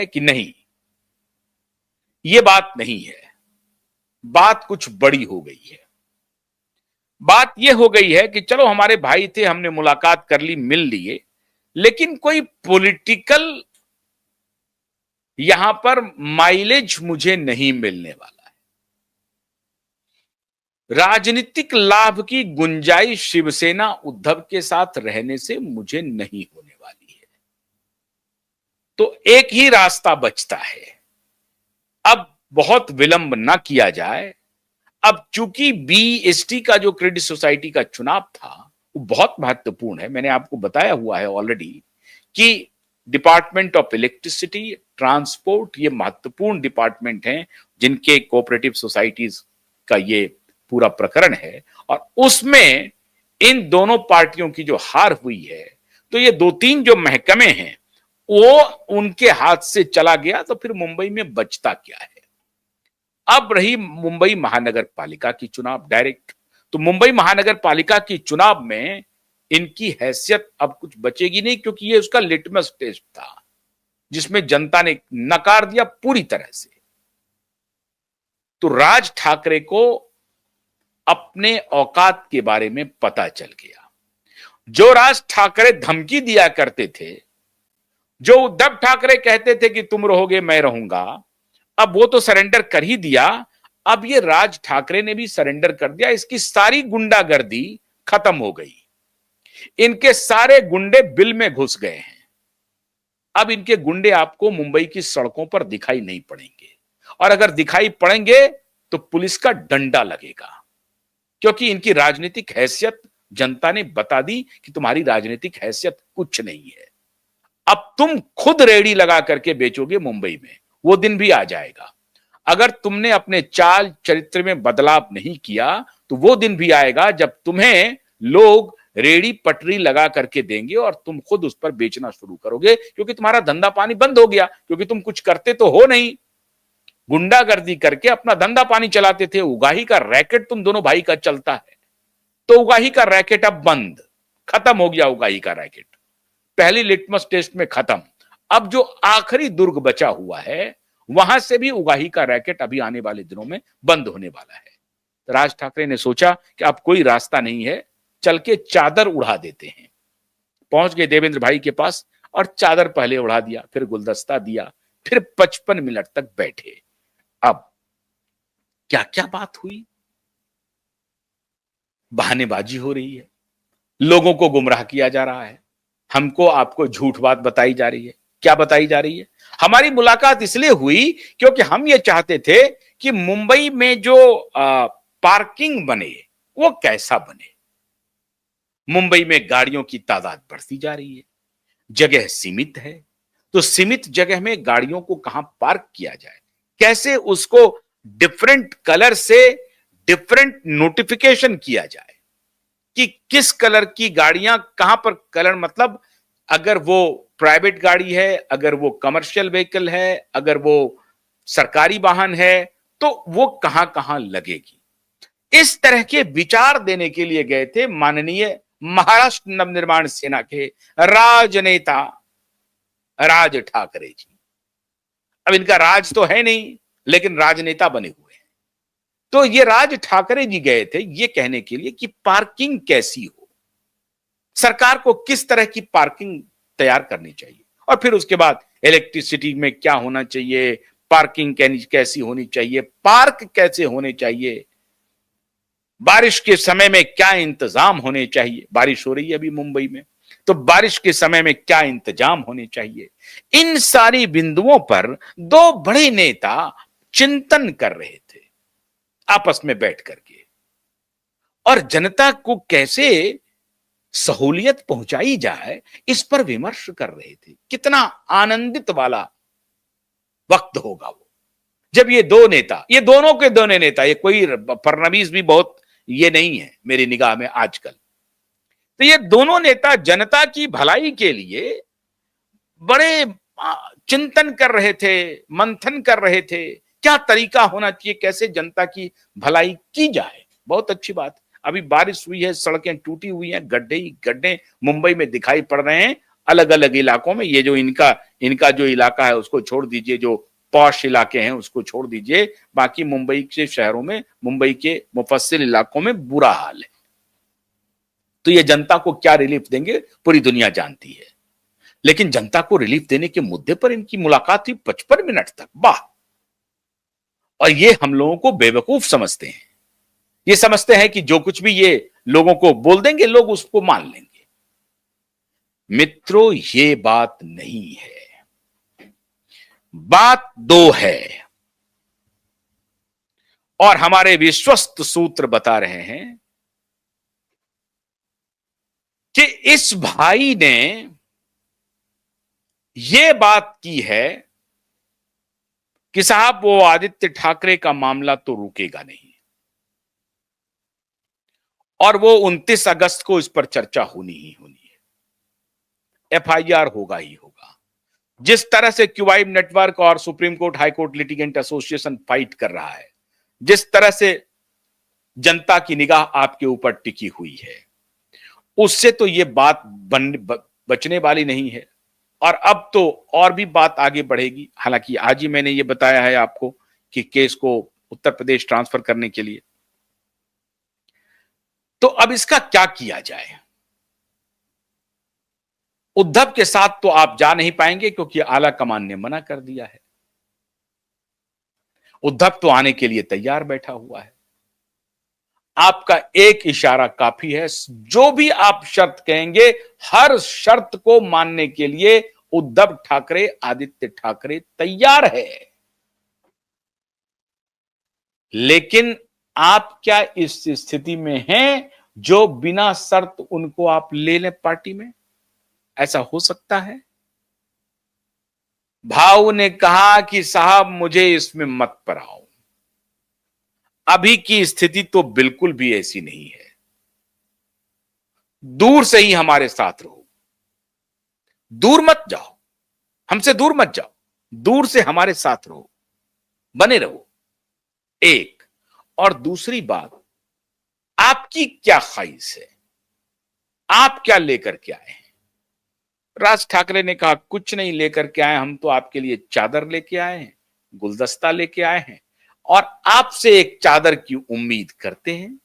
कि नहीं, ये बात नहीं है। बात कुछ बड़ी हो गई है। बात यह हो गई है कि चलो हमारे भाई थे, हमने मुलाकात कर ली, मिल लिए, लेकिन कोई पॉलिटिकल यहां पर माइलेज मुझे नहीं मिलने वाला है। राजनीतिक लाभ की गुंजाइश शिवसेना उद्धव के साथ रहने से मुझे नहीं होने वाली है। तो एक ही रास्ता बचता है, अब बहुत विलंब ना किया जाए। अब चूंकि बीएसटी का जो क्रेडिट सोसाइटी का चुनाव था वो बहुत महत्वपूर्ण है, मैंने आपको बताया हुआ है ऑलरेडी कि डिपार्टमेंट ऑफ इलेक्ट्रिसिटी, ट्रांसपोर्ट, ये महत्वपूर्ण डिपार्टमेंट हैं जिनके कोऑपरेटिव सोसाइटीज का ये पूरा प्रकरण है। और उसमें इन दोनों पार्टियों की जो हार हुई है, तो ये दो तीन जो महकमे हैं वो उनके हाथ से चला गया, तो फिर मुंबई में बचता क्या है। अब रही मुंबई महानगर पालिका की चुनाव डायरेक्ट, तो मुंबई महानगर पालिका की चुनाव में इनकी हैसियत अब कुछ बचेगी नहीं, क्योंकि ये उसका लिटमस टेस्ट था जिसमें जनता ने नकार दिया पूरी तरह से। तो राज ठाकरे को अपने औकात के बारे में पता चल गया। जो राज ठाकरे धमकी दिया करते थे, जो उद्धव ठाकरे कहते थे कि तुम रहोगे मैं रहूंगा, अब वो तो सरेंडर कर ही दिया। अब ये राज ठाकरे ने भी सरेंडर कर दिया। इसकी सारी गुंडागर्दी खत्म हो गई। इनके सारे गुंडे बिल में घुस गए हैं। अब इनके गुंडे आपको मुंबई की सड़कों पर दिखाई नहीं पड़ेंगे, और अगर दिखाई पड़ेंगे तो पुलिस का डंडा लगेगा, क्योंकि इनकी राजनीतिक हैसियत जनता ने बता दी कि तुम्हारी राजनीतिक हैसियत कुछ नहीं है। अब तुम खुद रेडी लगा करके बेचोगे मुंबई में, वो दिन भी आ जाएगा। अगर तुमने अपने चाल चरित्र में बदलाव नहीं किया तो वो दिन भी आएगा जब तुम्हें लोग रेडी पटरी लगा करके देंगे और तुम खुद उस पर बेचना शुरू करोगे, क्योंकि तुम्हारा धंधा पानी बंद हो गया, क्योंकि तुम कुछ करते तो हो नहीं। गुंडागर्दी करके अपना धंधा पानी चलाते थे। उगाही का रैकेट तुम दोनों भाई का चलता है, तो उगाही का रैकेट अब बंद, खत्म हो गया। उगाही का रैकेट पहली लिटमस टेस्ट में खत्म। अब जो आखिरी दुर्ग बचा हुआ है वहां से भी उगाही का रैकेट अभी आने वाले दिनों में बंद होने वाला है। तो राज ठाकरे ने सोचा कि अब कोई रास्ता नहीं है, चल के चादर उड़ा देते हैं। पहुंच गए देवेंद्र भाई के पास और चादर पहले उड़ा दिया, फिर गुलदस्ता दिया, फिर 55 मिनट तक बैठे। अब क्या क्या बात हुई? बहानेबाजी हो रही है, लोगों को गुमराह किया जा रहा है, हमको आपको झूठ बात बताई जा रही है। क्या बताई जा रही है? हमारी मुलाकात इसलिए हुई क्योंकि हम ये चाहते थे कि मुंबई में जो पार्किंग बने वो कैसा बने। मुंबई में गाड़ियों की तादाद बढ़ती जा रही है, जगह सीमित है, तो सीमित जगह में गाड़ियों को कहां पार्क किया जाए, कैसे उसको डिफरेंट कलर से डिफरेंट नोटिफिकेशन किया जाए कि किस कलर की गाड़ियां कहां पर, कलर मतलब अगर वो प्राइवेट गाड़ी है, अगर वो कमर्शियल व्हीकल है, अगर वो सरकारी वाहन है, तो वो कहां कहां लगेगी। इस तरह के विचार देने के लिए गए थे माननीय महाराष्ट्र नवनिर्माण सेना के राजनेता राज ठाकरे जी। अब इनका राज तो है नहीं, लेकिन राजनेता बने हुए हैं। तो ये राज ठाकरे जी गए थे ये कहने के लिए कि पार्किंग कैसी हो, सरकार को किस तरह की पार्किंग तैयार करनी चाहिए, और फिर उसके बाद इलेक्ट्रिसिटी में क्या होना चाहिए, पार्किंग कैसी होनी चाहिए, पार्क कैसे होने चाहिए, बारिश के समय में क्या इंतजाम होने चाहिए। बारिश हो रही है अभी मुंबई में, तो बारिश के समय में क्या इंतजाम होने चाहिए। इन सारी बिंदुओं पर दो बड़े नेता चिंतन कर रहे थे आपस में बैठ करके, और जनता को कैसे सहूलियत पहुंचाई जाए इस पर विमर्श कर रहे थे। कितना आनंदित वाला वक्त होगा वो जब ये दो नेता, ये दोनों के दोनों नेता, ये कोई फडणवीस भी बहुत ये नहीं है मेरी निगाह में आजकल, तो ये दोनों नेता जनता की भलाई के लिए बड़े चिंतन कर रहे थे, मंथन कर रहे थे, क्या तरीका होना चाहिए, कैसे जनता की भलाई की जाए। बहुत अच्छी बात। अभी बारिश हुई है, सड़कें टूटी हुई हैं, गड्ढे ही गड्ढे मुंबई में दिखाई पड़ रहे हैं। अलग अलग इलाकों में। ये जो इनका इनका जो इलाका है उसको छोड़ दीजिए, जो पॉश इलाके हैं उसको छोड़ दीजिए, बाकी मुंबई के शहरों में, मुंबई के मुफस्सिल इलाकों में बुरा हाल है। तो ये जनता को क्या रिलीफ देंगे पूरी दुनिया जानती है, लेकिन जनता को रिलीफ देने के मुद्दे पर इनकी मुलाकात हुई 55 मिनट तक, वाह। और ये हम लोगों को बेवकूफ समझते हैं, ये समझते हैं कि जो कुछ भी ये लोगों को बोल देंगे लोग उसको मान लेंगे। मित्रों, ये बात नहीं है, बात दो है। और हमारे विश्वस्त सूत्र बता रहे हैं कि इस भाई ने यह बात की है कि साहब वो आदित्य ठाकरे का मामला तो रुकेगा नहीं, और वो 29 अगस्त को इस पर चर्चा होनी ही होनी है, एफआईआर होगा ही होगा। जिस तरह से क्यूबाइब नेटवर्क और supreme court high court litigant association fight कर रहा है, जिस तरह से जनता की निगाह आपके ऊपर टिकी हुई है, उससे तो ये बात बचने वाली नहीं है। और अब तो और भी बात आगे बढ़ेगी। हालांकि आज ही मैंने ये बताया है आपको कि केस को उत्तर प्रदेश ट्रांसफर करने के लिए, तो अब इसका क्या किया जाए। उद्धव के साथ तो आप जा नहीं पाएंगे क्योंकि आला कमान ने मना कर दिया है। उद्धव तो आने के लिए तैयार बैठा हुआ है। आपका एक इशारा काफी है, जो भी आप शर्त कहेंगे हर शर्त को मानने के लिए उद्धव ठाकरे, आदित्य ठाकरे तैयार है। लेकिन आप क्या इस स्थिति में हैं जो बिना शर्त उनको आप ले लें पार्टी में? ऐसा हो सकता है? भाऊ ने कहा कि साहब मुझे इसमें मत पड़ाओ। अभी की स्थिति तो बिल्कुल भी ऐसी नहीं है। दूर से ही हमारे साथ रहो, दूर मत जाओ, हमसे दूर मत जाओ, दूर से हमारे साथ रहो, बने रहो। एक और दूसरी बात, आपकी क्या ख्वाहिश है, आप क्या लेकर के आए हैं? राज ठाकरे ने कहा कुछ नहीं लेकर के आए, हम तो आपके लिए चादर लेके आए हैं, गुलदस्ता लेके आए हैं और आपसे एक चादर की उम्मीद करते हैं।